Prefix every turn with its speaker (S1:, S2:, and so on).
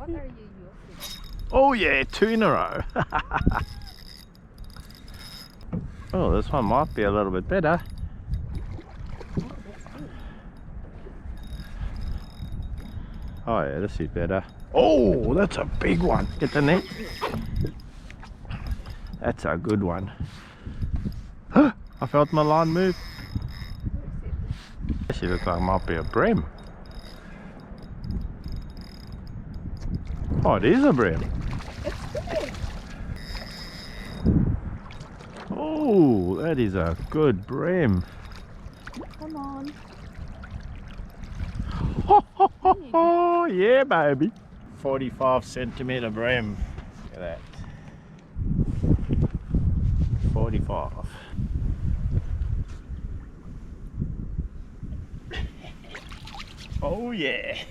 S1: What are you using?
S2: Oh yeah, 2 in a row. Oh, this one might be a little bit better.
S1: Oh, that's good.
S2: Oh yeah, this is better. Oh, that's a big one. Get the net. That's a good one. I felt my line move.
S1: Where is it?
S2: Actually looks like it might be a bream. Oh, it is a bream.
S1: It's big.
S2: Oh, that is a good bream.
S1: Come on.
S2: Oh yeah, baby. 45 centimeter bream. Look at that. 45. Oh yeah.